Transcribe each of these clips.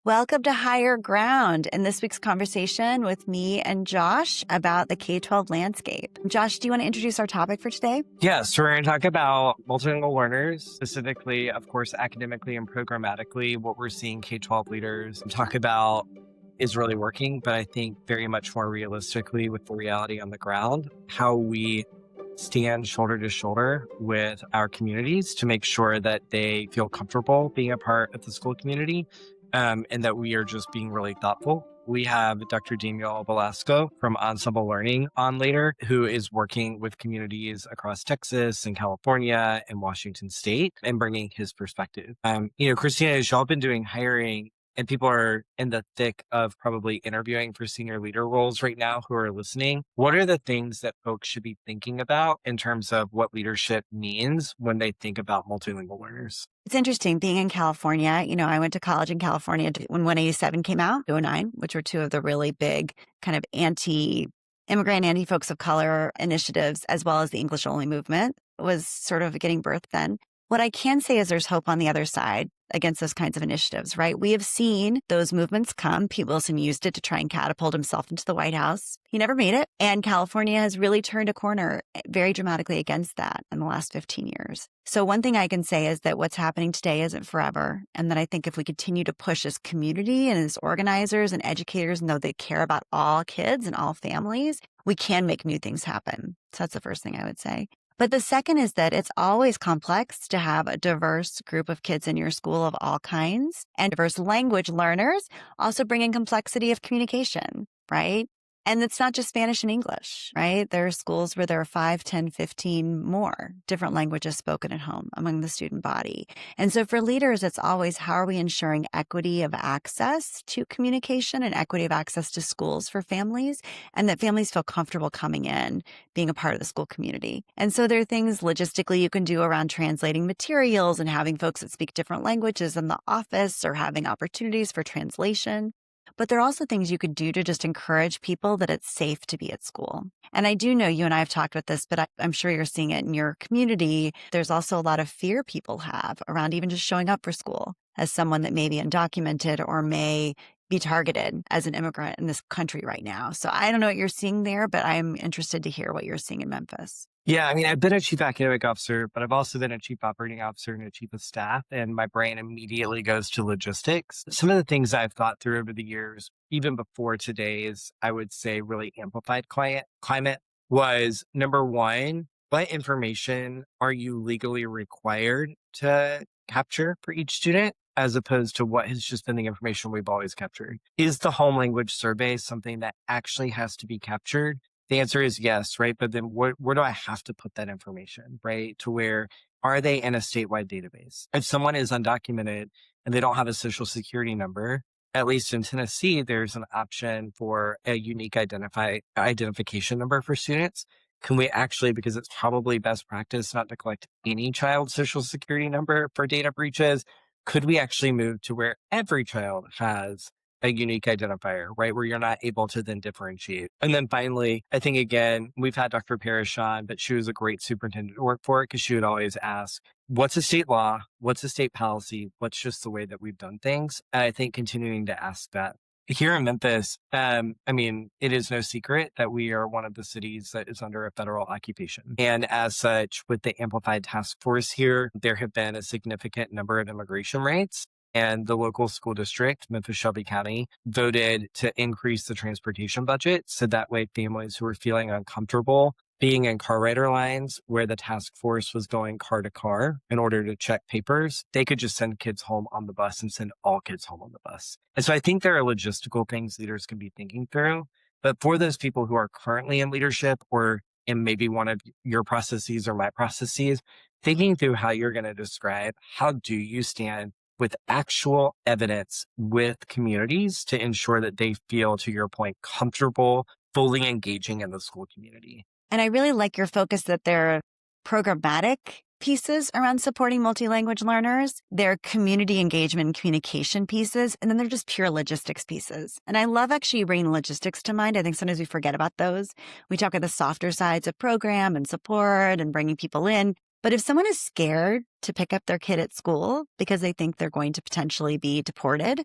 Welcome to Higher Ground and this week's conversation with me and Josh about the K-12 landscape. Josh, do you want to introduce our topic for today? Yes, we're going to talk about multilingual learners, specifically, of course, academically and programmatically, what we're seeing K-12 leaders talk about is really working, but I think very much more realistically with the reality on the ground, how we stand shoulder to shoulder with our communities to make sure that they feel comfortable being a part of the school community, and that we are just being really thoughtful. We have Dr. Daniel Velasco from Ensemble Learning on later, who is working with communities across Texas and California and Washington State and bringing his perspective. Christina, as y'all been doing hiring and people are in the thick of probably interviewing for senior leader roles right now who are listening, what are the things that folks should be thinking about in terms of what leadership means when they think about multilingual learners? It's interesting being in California. I went to college in California when 187 came out, 2009, which were two of the really big kind of anti-immigrant, anti-folks of color initiatives, as well as the English only movement was sort of getting birthed then. What I can say is there's hope on the other side against those kinds of initiatives, right? We have seen those movements come. Pete Wilson used it to try and catapult himself into the White House. He never made it. And California has really turned a corner very dramatically against that in the last 15 years. So one thing I can say is that what's happening today isn't forever. And that I think if we continue to push as community and as organizers and educators know they care about all kids and all families, we can make new things happen. So that's the first thing I would say. But the second is that it's always complex to have a diverse group of kids in your school of all kinds, and diverse language learners also bring in complexity of communication, right? And it's not just Spanish and English, right? There are schools where there are 5, 10, 15 more different languages spoken at home among the student body. And so for leaders, it's always how are we ensuring equity of access to communication and equity of access to schools for families, and that families feel comfortable coming in, being a part of the school community. And so there are things logistically you can do around translating materials and having folks that speak different languages in the office or having opportunities for translation. But there are also things you could do to just encourage people that it's safe to be at school. And I do know you and I have talked about this, but I'm sure you're seeing it in your community. There's also a lot of fear people have around even just showing up for school as someone that may be undocumented or may be targeted as an immigrant in this country right now. So I don't know what you're seeing there, but I'm interested to hear what you're seeing in Memphis. Yeah, I've been a chief academic officer, but I've also been a chief operating officer and a chief of staff, and my brain immediately goes to logistics. Some of the things I've thought through over the years, even before today's, I would say, really amplified climate was number one, what information are you legally required to capture for each student, as opposed to what has just been the information we've always captured? Is the home language survey something that actually has to be captured? The answer is yes, right? But then where do I have to put that information, right? To where are they in a statewide database? If someone is undocumented and they don't have a social security number, at least in Tennessee, there's an option for a unique identification number for students. Can we actually, because it's probably best practice not to collect any child's social security number for data breaches, could we actually move to where every child has a unique identifier, right? Where you're not able to then differentiate. And then finally, I think, again, we've had Dr. Parrish on, but she was a great superintendent to work for because she would always ask, what's a state law? What's a state policy? What's just the way that we've done things? And I think continuing to ask that. Here in Memphis, it is no secret that we are one of the cities that is under a federal occupation. And as such, with the Amplified Task Force here, there have been a significant number of immigration raids. And the local school district, Memphis-Shelby County, voted to increase the transportation budget. So that way families who were feeling uncomfortable being in car rider lines where the task force was going car to car in order to check papers, they could just send kids home on the bus and send all kids home on the bus. And so I think there are logistical things leaders can be thinking through. But for those people who are currently in leadership or in maybe one of your processes or my processes, thinking through how you're going to describe how do you stand with actual evidence with communities to ensure that they feel, to your point, comfortable, fully engaging in the school community. And I really like your focus that there are programmatic pieces around supporting multilanguage learners. There are community engagement and communication pieces, and then they're just pure logistics pieces. And I love actually bringing logistics to mind. I think sometimes we forget about those. We talk about the softer sides of program and support and bringing people in. But if someone is scared to pick up their kid at school because they think they're going to potentially be deported,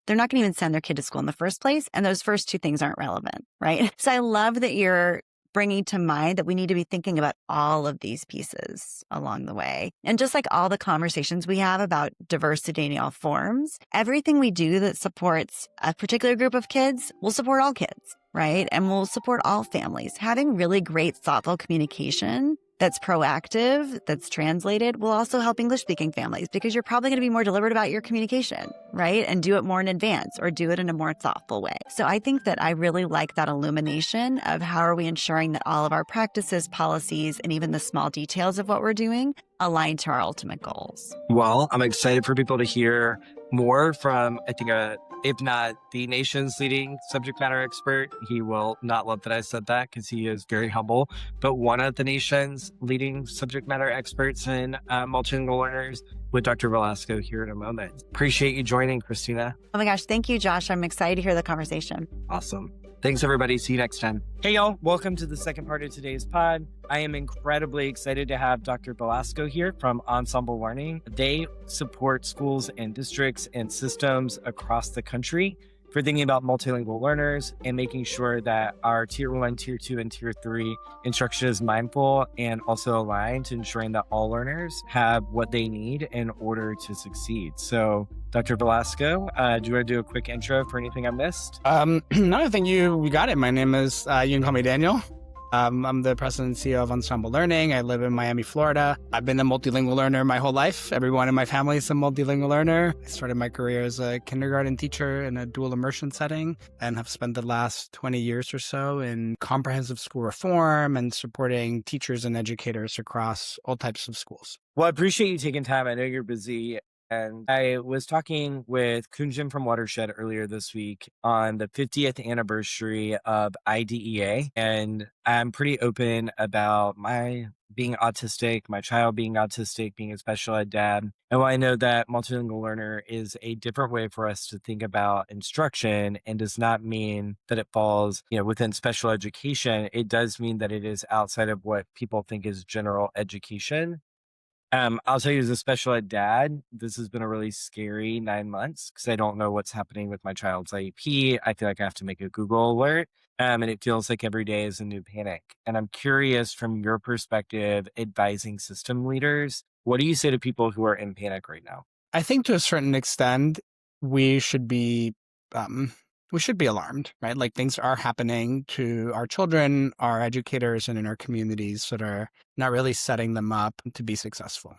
they're not going to even send their kid to school in the first place. And those first two things aren't relevant, right? So I love that you're bringing to mind that we need to be thinking about all of these pieces along the way. And just like all the conversations we have about diversity in all forms, everything we do that supports a particular group of kids will support all kids, right? And will support all families. Having really great, thoughtful communication that's proactive, that's translated, will also help English-speaking families because you're probably going to be more deliberate about your communication, right? And do it more in advance or do it in a more thoughtful way. So I think that I really like that illumination of how are we ensuring that all of our practices, policies, and even the small details of what we're doing align to our ultimate goals. Well, I'm excited for people to hear more from, I think, if not the nation's leading subject matter expert. He will not love that I said that because he is very humble, but one of the nation's leading subject matter experts in multilingual learners, with Dr. Velasco here in a moment. Appreciate you joining, Christina. Oh my gosh, thank you, Josh. I'm excited to hear the conversation. Awesome. Thanks, everybody. See you next time. Hey, y'all. Welcome to the second part of today's pod. I am incredibly excited to have Dr. Velasco here from Ensemble Learning. They support schools and districts and systems across the country for thinking about multilingual learners and making sure that our Tier 1, Tier 2, and Tier 3 instruction is mindful and also aligned to ensuring that all learners have what they need in order to succeed. So, Dr. Velasco, do you want to do a quick intro for anything I missed? No, I think you got it. My name is, you can call me Daniel. I'm the president and CEO of Ensemble Learning. I live in Miami, Florida. I've been a multilingual learner my whole life. Everyone in my family is a multilingual learner. I started my career as a kindergarten teacher in a dual immersion setting and have spent the last 20 years or so in comprehensive school reform and supporting teachers and educators across all types of schools. Well, I appreciate you taking time. I know you're busy. And I was talking with Kunjin from Watershed earlier this week on the 50th anniversary of IDEA. And I'm pretty open about my being autistic, my child being autistic, being a special ed dad. And while I know that multilingual learner is a different way for us to think about instruction and does not mean that it falls, within special education, it does mean that it is outside of what people think is general education. I'll tell you, as a special ed dad, this has been a really scary 9 months because I don't know what's happening with my child's IEP. I feel like I have to make a Google alert, and it feels like every day is a new panic. And I'm curious, from your perspective, advising system leaders, what do you say to people who are in panic right now? I think to a certain extent, we should be alarmed, right? Like things are happening to our children, our educators, and in our communities that are not really setting them up to be successful.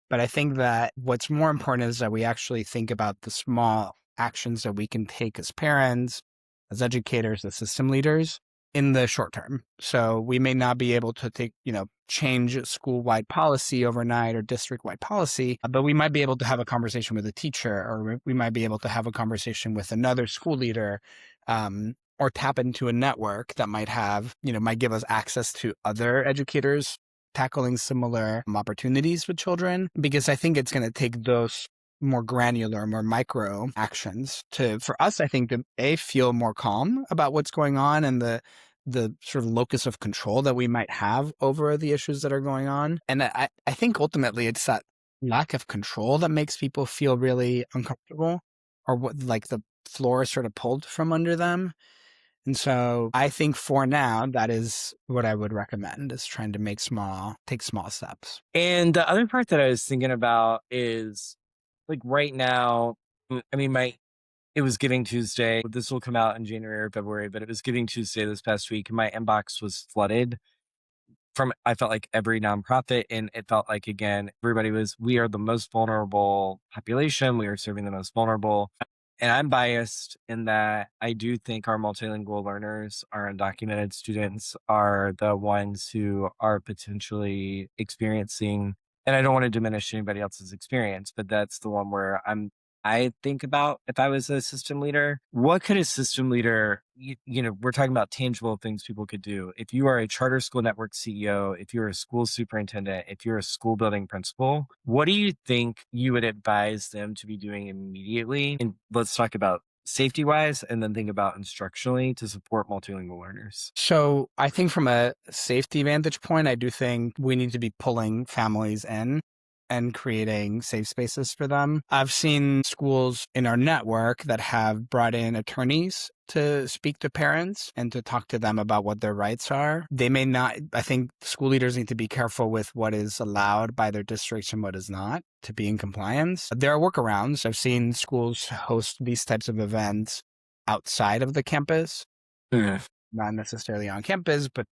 But I think that what's more important is that we actually think about the small actions that we can take as parents, as educators, as system leaders in the short term. So we may not be able to change school-wide policy overnight or district-wide policy, but we might be able to have a conversation with a teacher, or we might be able to have a conversation with another school leader, or tap into a network that might give us access to other educators tackling similar opportunities with children. Because I think it's going to take those more granular, more micro actions for us, I think, to feel more calm about what's going on and the sort of locus of control that we might have over the issues that are going on. And I think ultimately it's that lack of control that makes people feel really uncomfortable, or like the floor is sort of pulled from under them. And so I think for now, that is what I would recommend, is trying to take small steps. And the other part that I was thinking about is, like, right now, it was Giving Tuesday. This will come out in January or February, but it was Giving Tuesday this past week. And my inbox was flooded from, I felt like, every nonprofit. And it felt like, again, we are the most vulnerable population. We are serving the most vulnerable. And I'm biased in that I do think our multilingual learners, our undocumented students, are the ones who are potentially experiencing, and I don't want to diminish anybody else's experience, but that's the one where I think about, if I was a system leader, what could a system leader, we're talking about tangible things people could do. If you are a charter school network CEO, if you're a school superintendent, if you're a school building principal, what do you think you would advise them to be doing immediately? And let's talk about safety wise, and then think about instructionally to support multilingual learners. So I think from a safety vantage point, I do think we need to be pulling families in and creating safe spaces for them. I've seen schools in our network that have brought in attorneys to speak to parents and to talk to them about what their rights are. They may not, I think school leaders need to be careful with what is allowed by their districts and what is not to be in compliance. There are workarounds. I've seen schools host these types of events outside of the campus, not necessarily on campus, but,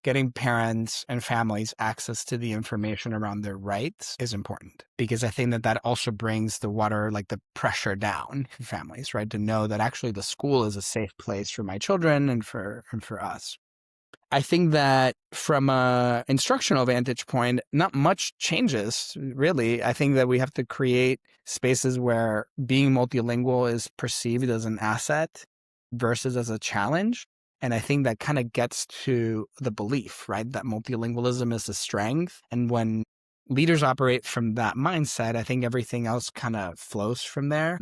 getting parents and families access to the information around their rights is important, because I think that also brings the water, like the pressure down for families, right? To know that actually the school is a safe place for my children and for us. I think that from a instructional vantage point, not much changes, really. I think that we have to create spaces where being multilingual is perceived as an asset versus as a challenge. And I think that kind of gets to the belief, right, that multilingualism is a strength. And when leaders operate from that mindset, I think everything else kind of flows from there.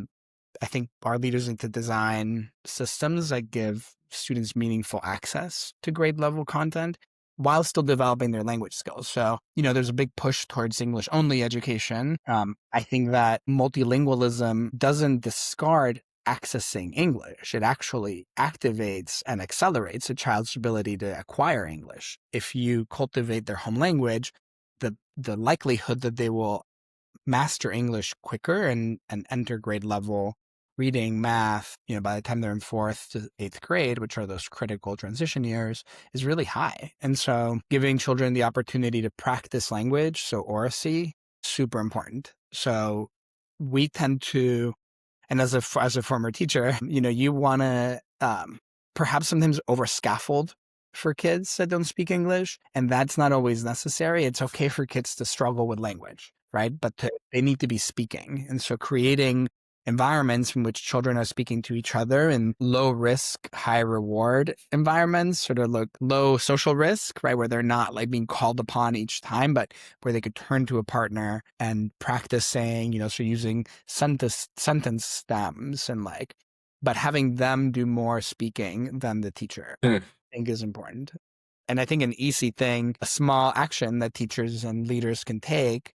I think our leaders need to design systems that give students meaningful access to grade level content while still developing their language skills. So, there's a big push towards English only education. I think that multilingualism doesn't discard accessing English. It actually activates and accelerates a child's ability to acquire English. If you cultivate their home language, the likelihood that they will master English quicker and enter grade level reading, math, by the time they're in 4th to 8th grade, which are those critical transition years, is really high. And so giving children the opportunity to practice language, so oracy, super important. So we tend to, and as a former teacher, you want to perhaps sometimes over scaffold for kids that don't speak English, and that's not always necessary. It's okay for kids to struggle with language, right? But they need to be speaking. And so creating environments in which children are speaking to each other in low risk, high reward environments, sort of like low social risk, right? Where they're not like being called upon each time, but where they could turn to a partner and practice saying, so using sentence stems and but having them do more speaking than the teacher, I think is important. And I think an easy thing, a small action that teachers and leaders can take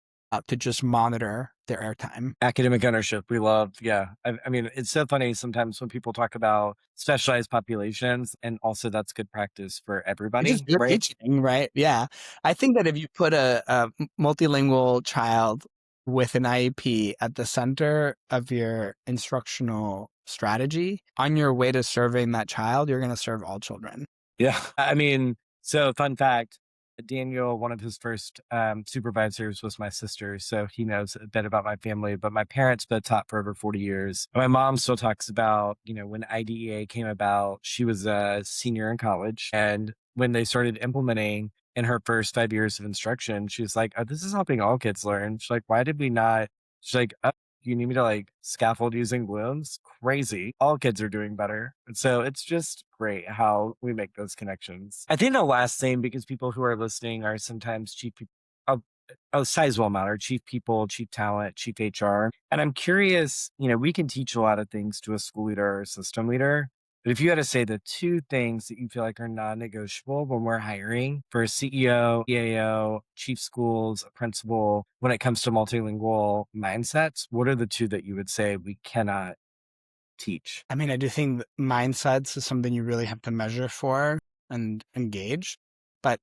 to just monitor their airtime. Academic ownership, we love. Yeah. I mean, it's so funny sometimes when people talk about specialized populations, and also that's good practice for everybody, It's just good right? teaching, right? Yeah. I think that if you put a multilingual child with an IEP at the center of your instructional strategy, on your way to serving that child, you're going to serve all children. Yeah. I mean, so fun fact, Daniel, one of his first supervisors was my sister. So he knows a bit about my family, but my parents both taught for over 40 years. My mom still talks about, when IDEA came about, she was a senior in college. And when they started implementing in her first 5 years of instruction, she's like, oh, this is helping all kids learn. She's like, why did we not? She's like, oh, you need me to scaffold using balloons? Crazy. All kids are doing better. And so it's just great how we make those connections. I think the last thing, because people who are listening are sometimes chief people, a sizable amount are chief people, chief talent, chief HR. And I'm curious, we can teach a lot of things to a school leader or system leader. But if you had to say the 2 things that you feel like are non-negotiable when we're hiring for a CEO, EAO, chief schools, a principal, when it comes to multilingual mindsets, what are the 2 that you would say we cannot teach? I mean, I do think that mindsets is something you really have to measure for and engage. But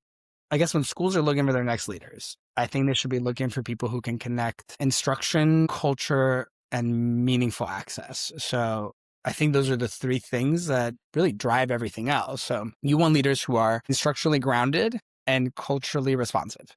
I guess when schools are looking for their next leaders, I think they should be looking for people who can connect instruction, culture, and meaningful access. So I think those are the 3 things that really drive everything else. So you want leaders who are instructionally grounded and culturally responsive.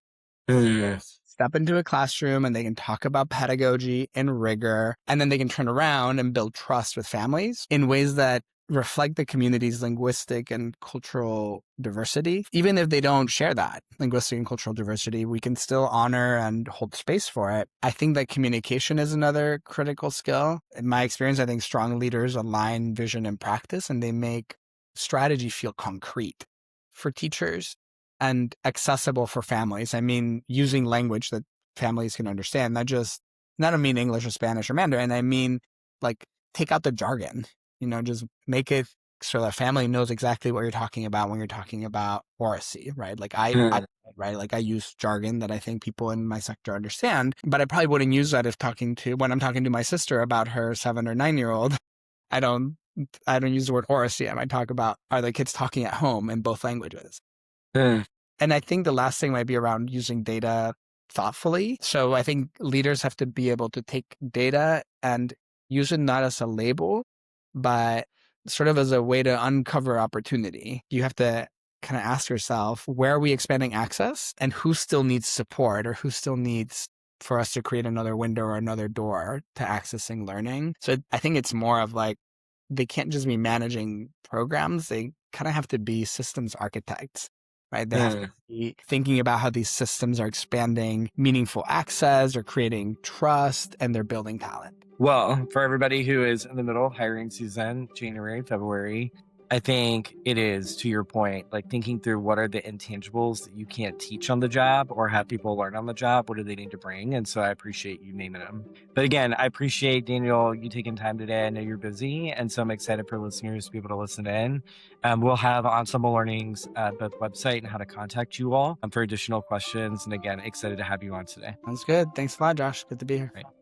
Step into a classroom and they can talk about pedagogy and rigor, and then they can turn around and build trust with families in ways that reflect the community's linguistic and cultural diversity. Even if they don't share that linguistic and cultural diversity, we can still honor and hold space for it. I think that communication is another critical skill. In my experience, I think strong leaders align vision and practice, and they make strategy feel concrete for teachers and accessible for families. I mean, using language that families can understand, not I don't mean English or Spanish or Mandarin. I mean, take out the jargon, just make it so the family knows exactly what you're talking about when you're talking about oracy, right? Like right, like I use jargon that I think people in my sector understand, but I probably wouldn't use that when I'm talking to my sister about her 7 or 9-year-old. I don't use the word oracy. I might talk about, are the kids talking at home in both languages? And I think the last thing might be around using data thoughtfully. So I think leaders have to be able to take data and use it not as a label, but sort of as a way to uncover opportunity. You have to kind of ask yourself, where are we expanding access and who still needs support or who still needs for us to create another window or another door to accessing learning? So I think it's more of like, they can't just be managing programs. They kind of have to be systems architects, right? They have to be thinking about how these systems are expanding meaningful access or creating trust, and they're building talent. Well, for everybody who is in the middle of hiring season, January, February, I think it is, to your point, like thinking through what are the intangibles that you can't teach on the job or have people learn on the job. What do they need to bring? And so I appreciate you naming them. But again, I appreciate, Daniel, you taking time today. I know you're busy. And so I'm excited for listeners to be able to listen in. We'll have Ensemble Learning's both website and how to contact you all for additional questions. And again, excited to have you on today. Sounds good. Thanks a lot, Josh. Good to be here. Right.